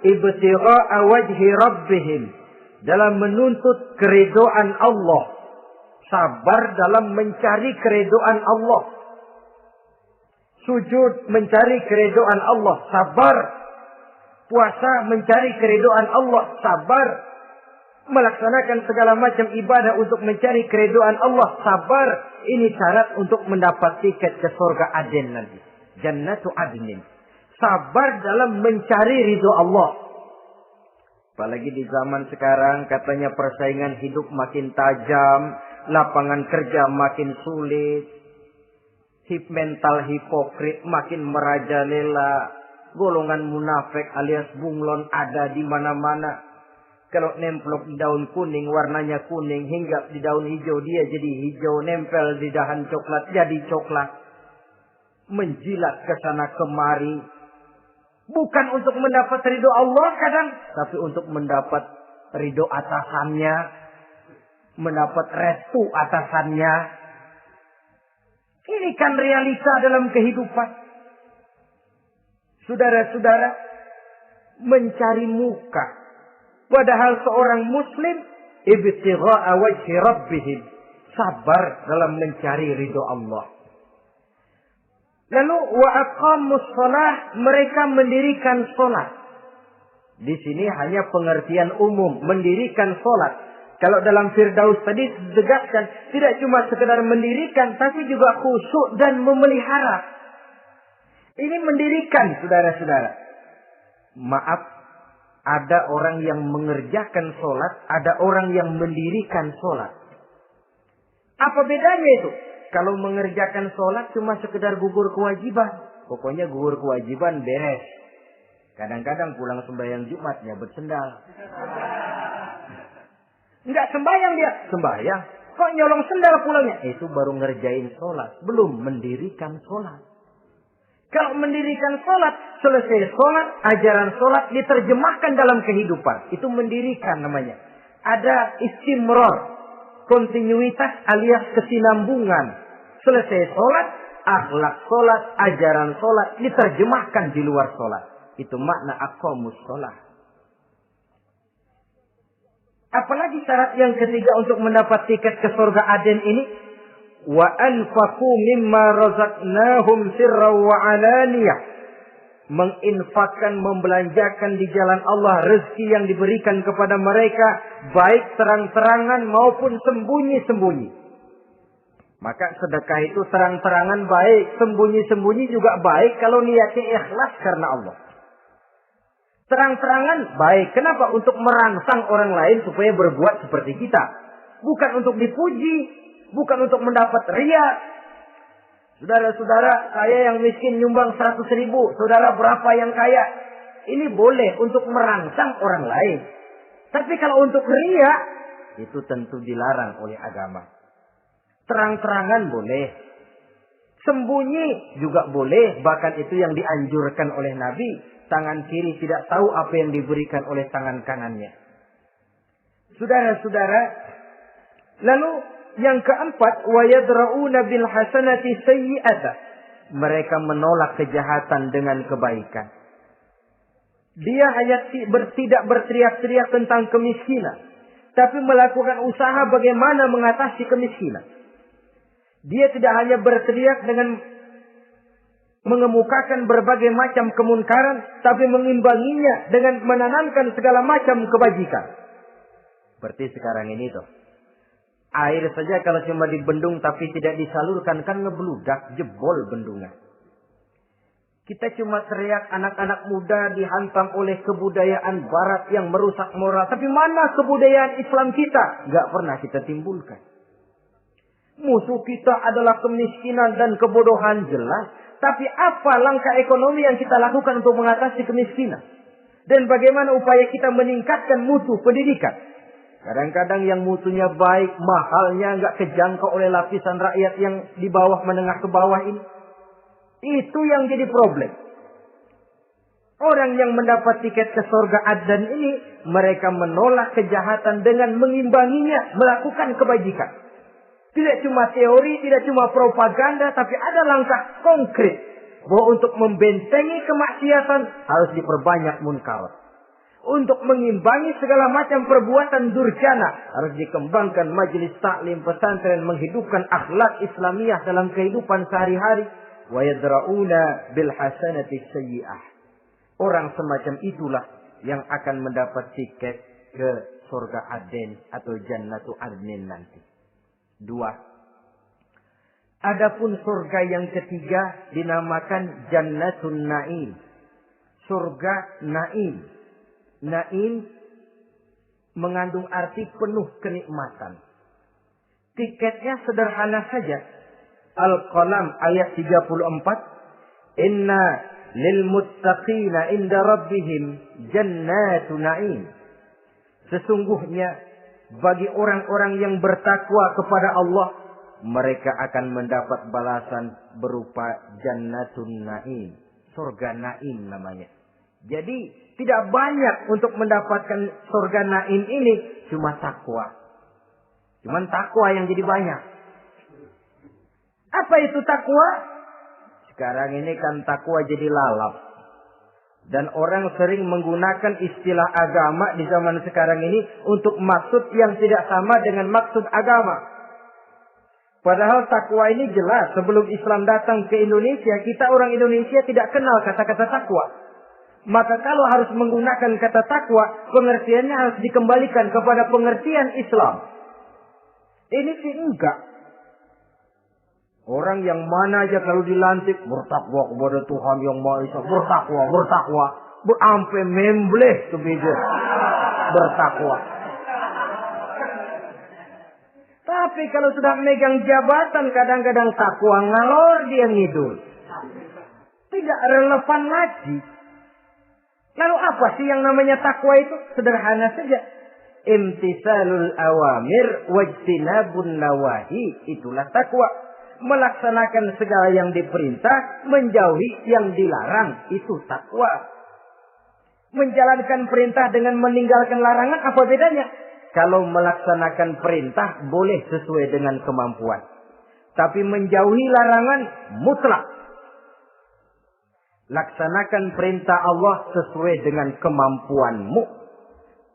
Ibtigha'a wajhi rabbihim, dalam menuntut keridhaan Allah. Sabar dalam mencari keridhaan Allah. Sujud mencari keridhaan Allah, sabar. Puasa mencari keridhaan Allah, sabar. Melaksanakan segala macam ibadah untuk mencari keridhaan Allah, sabar. Ini syarat untuk mendapat tiket ke surga Aden nanti. Jannatu Adnin. Sabar dalam mencari ridho Allah. Apalagi di zaman sekarang katanya persaingan hidup makin tajam, lapangan kerja makin sulit, mental hipokrit makin merajalela, golongan munafik alias bunglon ada di mana-mana. Kalau nemplok di daun kuning, warnanya kuning. Hinggap di daun hijau, dia jadi hijau. Nempel di dahan coklat, jadi coklat. Menjilat ke sana kemari. Bukan untuk mendapat ridho Allah kadang. Tapi untuk mendapat ridho atasannya. Mendapat restu atasannya. Ini kan realita dalam kehidupan. Saudara-saudara, mencari muka. Padahal seorang muslim ibtigha'a wajhi rabbihim, sabar dalam mencari ridho Allah. Lalu wa aqamus shalah, mereka mendirikan salat. Di sini hanya pengertian umum, mendirikan salat. Kalau dalam Firdaus tadi ditegaskan tidak cuma sekedar mendirikan tapi juga khusyuk dan memelihara. Ini mendirikan, saudara-saudara. Maaf, ada orang yang mengerjakan sholat, ada orang yang mendirikan sholat. Apa bedanya itu? Kalau mengerjakan sholat cuma sekedar gugur kewajiban. Pokoknya gugur kewajiban beres. Kadang-kadang pulang sembahyang Jumat nyabet sendal. Enggak sembahyang dia. Sembahyang. Kok nyolong sendal pulangnya? Itu baru ngerjain sholat. Belum mendirikan sholat. Kalau mendirikan sholat, selesai sholat, ajaran sholat diterjemahkan dalam kehidupan. Itu mendirikan namanya. Ada istimror, kontinuitas alias kesinambungan. Selesai sholat, akhlak sholat, ajaran sholat diterjemahkan di luar sholat. Itu makna aqamus sholat. Apalagi syarat yang ketiga untuk mendapat tiket ke surga Aden ini? Wa anfaqu mimma razaqnahum sirran wa 'alaniyah. Menginfakkan, membelanjakan di jalan Allah rezeki yang diberikan kepada mereka, baik terang-terangan maupun sembunyi-sembunyi. Maka sedekah itu terang-terangan baik, sembunyi-sembunyi juga baik kalau niatnya ikhlas karena Allah. Terang-terangan baik. Kenapa? Untuk merangsang orang lain supaya berbuat seperti kita. Bukan untuk dipuji. Bukan untuk mendapat ria. Saudara-saudara, saya yang miskin nyumbang 100.000. Saudara berapa yang kaya? Ini boleh untuk merangsang orang lain. Tapi kalau untuk ria, itu tentu dilarang oleh agama. Terang-terangan boleh. Sembunyi juga boleh. Bahkan itu yang dianjurkan oleh Nabi. Tangan kiri tidak tahu apa yang diberikan oleh tangan kanannya. Saudara-saudara, lalu yang keempat, wa yadra'una bil hasanati sayyi'ata. Mereka menolak kejahatan dengan kebaikan. Dia hanya tidak berteriak-teriak tentang kemiskinan, tapi melakukan usaha bagaimana mengatasi kemiskinan. Dia tidak hanya berteriak dengan mengemukakan berbagai macam kemunkaran, tapi mengimbanginya dengan menanamkan segala macam kebajikan. Seperti sekarang ini tuh. Air saja kalau cuma dibendung tapi tidak disalurkan kan ngebludak, jebol bendungan. Kita cuma teriak anak-anak muda dihantam oleh kebudayaan barat yang merusak moral. Tapi mana kebudayaan Islam kita? Gak pernah kita timbulkan. Musuh kita adalah kemiskinan dan kebodohan, jelas. Tapi apa langkah ekonomi yang kita lakukan untuk mengatasi kemiskinan? Dan bagaimana upaya kita meningkatkan mutu pendidikan? Kadang-kadang yang mutunya baik, mahalnya nggak kejangkau oleh lapisan rakyat yang di bawah, menengah ke bawah ini. Itu yang jadi problem. Orang yang mendapat tiket ke surga Adnan ini, mereka menolak kejahatan dengan mengimbanginya, melakukan kebajikan. Tidak cuma teori, tidak cuma propaganda, tapi ada langkah konkret. Bahwa untuk membentengi kemaksiatan harus diperbanyak munkar. Untuk mengimbangi segala macam perbuatan durjana harus dikembangkan majelis taklim pesantren, menghidupkan akhlak Islamiyah dalam kehidupan sehari-hari. Wa yadra'una bil hasanati sayyi'ah. Orang semacam itulah yang akan mendapat tiket ke surga Aden atau Jannatu Adnin nanti. 2. Adapun surga yang ketiga dinamakan Jannatun Naim. Surga Naim. Naim mengandung arti penuh kenikmatan. Tiketnya sederhana saja. Al-Qalam ayat 34. Inna lil muttaqina inda rabbihim jannatun naim. Sesungguhnya bagi orang-orang yang bertakwa kepada Allah, mereka akan mendapat balasan berupa jannatun naim. Surga naim namanya. Jadi tidak banyak untuk mendapatkan surga naim ini, cuma takwa. Cuman takwa yang jadi banyak. Apa itu takwa? Sekarang ini kan takwa jadi lalap. Dan orang sering menggunakan istilah agama di zaman sekarang ini untuk maksud yang tidak sama dengan maksud agama. Padahal takwa ini jelas. Sebelum Islam datang ke Indonesia, kita orang Indonesia tidak kenal kata-kata takwa. Maka kalau harus menggunakan kata takwa, pengertiannya harus dikembalikan kepada pengertian Islam. Ini sih enggak. Orang yang mana aja kalau dilantik bertakwa kepada Tuhan yang Maha Esa, bertakwa, sampai membleh tuh beda. Bertakwa. Tapi kalau sudah megang jabatan, kadang-kadang takwa ngalor dia ngidul. Tidak relevan lagi. Lalu apa sih yang namanya takwa itu? Sederhana saja. Imtisalul awamir wajtinabun nawahi. Itulah takwa. Melaksanakan segala yang diperintah, menjauhi yang dilarang. Itu takwa. Menjalankan perintah dengan meninggalkan larangan, apa bedanya? Kalau melaksanakan perintah boleh sesuai dengan kemampuan. Tapi menjauhi larangan mutlak. Laksanakan perintah Allah sesuai dengan kemampuanmu.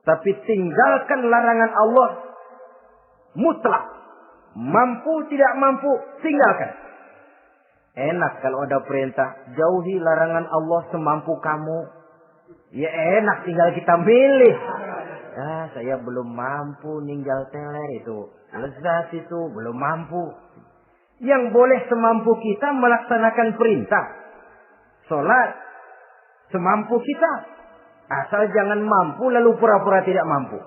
Tapi tinggalkan larangan Allah mutlak. Mampu tidak mampu, tinggalkan. Enak kalau ada perintah, jauhi larangan Allah semampu kamu. Ya enak, tinggal kita milih. Saya belum mampu ninggal teler itu. Lezat itu, belum mampu. Yang boleh semampu kita melaksanakan perintah. Sholat semampu kita. Asal jangan mampu lalu pura-pura tidak mampu.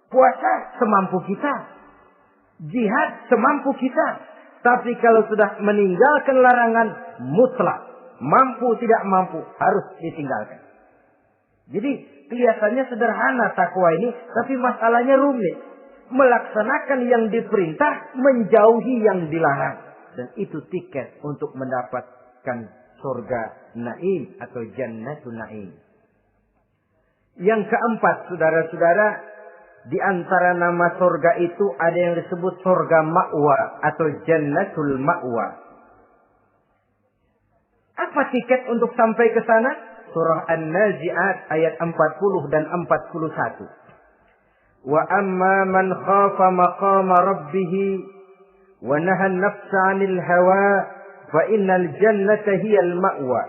Puasa semampu kita. Jihad semampu kita. Tapi kalau sudah meninggalkan larangan mutlak, mampu tidak mampu, harus ditinggalkan. Jadi kelihatannya sederhana takwa ini, tapi masalahnya rumit. Melaksanakan yang diperintah, menjauhi yang dilarang. Dan itu tiket untuk mendapatkan surga naim atau jannatun naim. Yang keempat, saudara-saudara, di antara nama surga itu ada yang disebut surga ma'wa atau jannatul ma'wa. Apa tiket untuk sampai ke sana? Surah An-Nazi'at ayat 40 dan 41. Wa amma man khafa maqama rabbih wa naha an-nafsa 'anil hawa fa innal jannata hiyal ma'wa.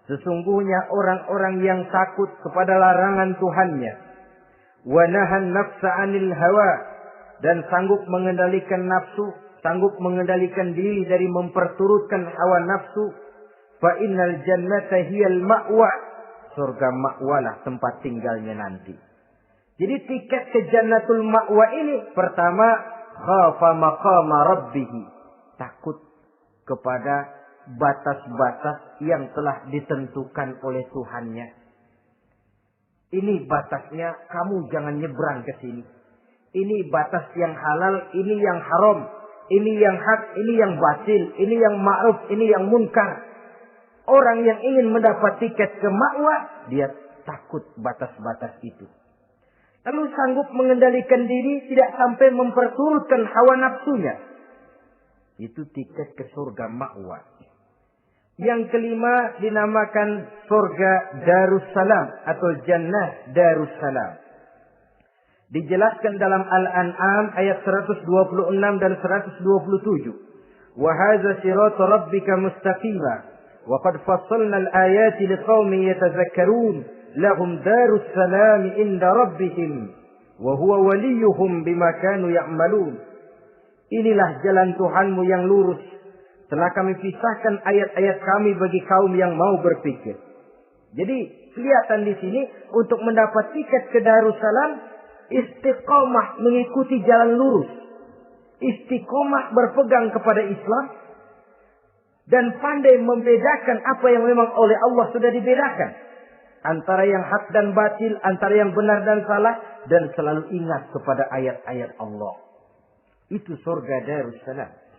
Sesungguhnya orang-orang yang takut kepada larangan Tuhannya, wa nahan nafsa 'anil hawa, dan sanggup mengendalikan nafsu, sanggup mengendalikan diri dari memperturutkan hawa nafsu, fa innal jannata hiyal ma'wa, surga ma'walah tempat tinggalnya nanti. Jadi tiket ke jannatul ma'wa ini, pertama khafa maqama rabbih, takut kepada batas-batas yang telah ditentukan oleh Tuhannya. Ini batasnya, kamu jangan nyebrang ke sini. Ini batas yang halal, ini yang haram, ini yang hak, ini yang batil, ini yang ma'ruf, ini yang munkar. Orang yang ingin mendapat tiket ke ma'wa, dia takut batas-batas itu. Lalu sanggup mengendalikan diri, tidak sampai memperturutkan hawa nafsunya. Itu tiket ke surga ma'wa. Yang kelima dinamakan surga Darussalam atau Jannah Darussalam. Dijelaskan dalam Al-An'am ayat 126 dan 127. Wa hadza siratu rabbika mustaqima wa qad fassalna al-ayati liqaumin yatadhakkarun lahum darussalam inda rabbihim wa huwa waliyuhum bima kanu ya'malun. Inilah jalan Tuhanmu yang lurus. Telah kami pisahkan ayat-ayat kami bagi kaum yang mau berpikir. Jadi kelihatan di sini untuk mendapat tiket ke Darussalam, istiqomah mengikuti jalan lurus. Istiqomah berpegang kepada Islam. Dan pandai membedakan apa yang memang oleh Allah sudah dibedakan. Antara yang hak dan batil, antara yang benar dan salah. Dan selalu ingat kepada ayat-ayat Allah. Itu surga Darussalam.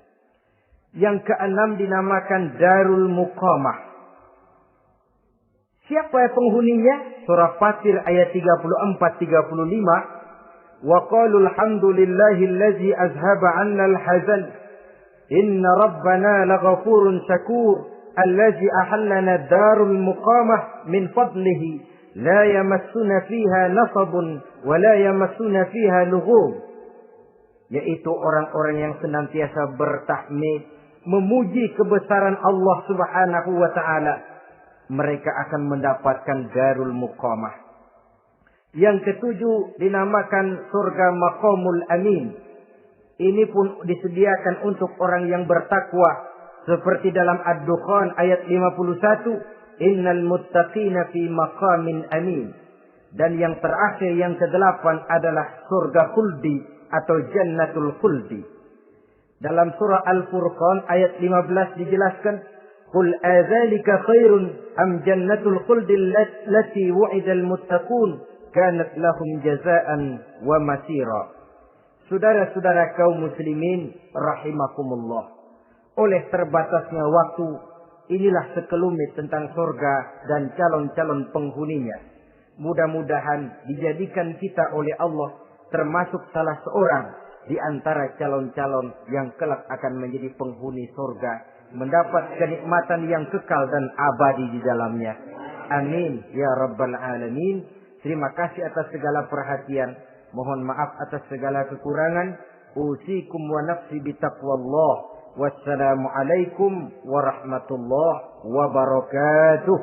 Yang keenam dinamakan Darul Muqamah. Siapa penghuninya? Surah Fatir ayat 34-35. Wa qalu alhamdulillahillazi azhaba 'anna al-hazan. Inna rabbana laghafurun syakur. Allazi ahallana darul muqamah min fadlihi. La yamassuna fiha nasabun wa la yamassuna fiha lughub. Yaitu orang-orang yang senantiasa bertahmid, memuji kebesaran Allah Subhanahu wa taala, mereka akan mendapatkan Darul Muqamah. Yang ketujuh dinamakan surga Maqamul Amin. Ini pun disediakan untuk orang yang bertakwa, seperti dalam Ad-Dukhan ayat 51, innal muttaqina fi maqamin amin. Dan yang terakhir, yang kedelapan adalah surga khuldi atau Jannatul Khuldi. Dalam surah Al-Furqan ayat 15 dijelaskan, qul adzalika khairun am jannatul khuldi allati wu'idal muttaqun kanat lahum jazaan wa masira. Saudara-saudara kaum muslimin rahimakumullah. Oleh terbatasnya waktu, inilah sekelumit tentang surga dan calon-calon penghuninya. Mudah-mudahan dijadikan kita oleh Allah termasuk salah seorang di antara calon-calon yang kelak akan menjadi penghuni surga, mendapat kenikmatan yang kekal dan abadi di dalamnya. Amin ya rabbal alamin. Terima kasih atas segala perhatian. Mohon maaf atas segala kekurangan. Usikum wa nafsi bitaqwallah. Wassalamualaikum warahmatullahi wabarakatuh.